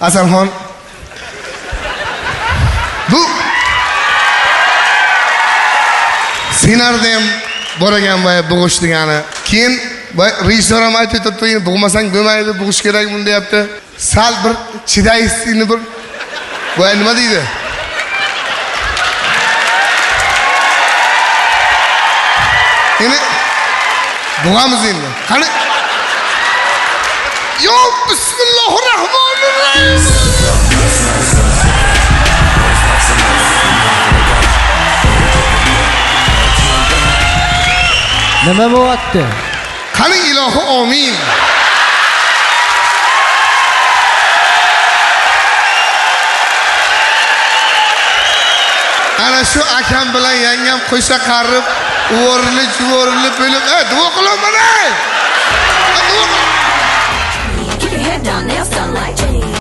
Asalxon. Bu senarda ham bor ekan boya bug'ish degani. Keyin rejissor ham aytib turibdi, bug'masang bo'lmaydi, bug'ish kerak buni deyapti. Sal bir chidaysizlikni bir boya nima deydi? Yine bug'amiz endi. Qani? Yo, bismillahirrohmanirrohim. Nima bo'lyapti? Qani ilohi amin. Ana shu akam bilan yangam qo'sha qarib, o'rinli, juvorinli bo'lib, duo qilaman. Duo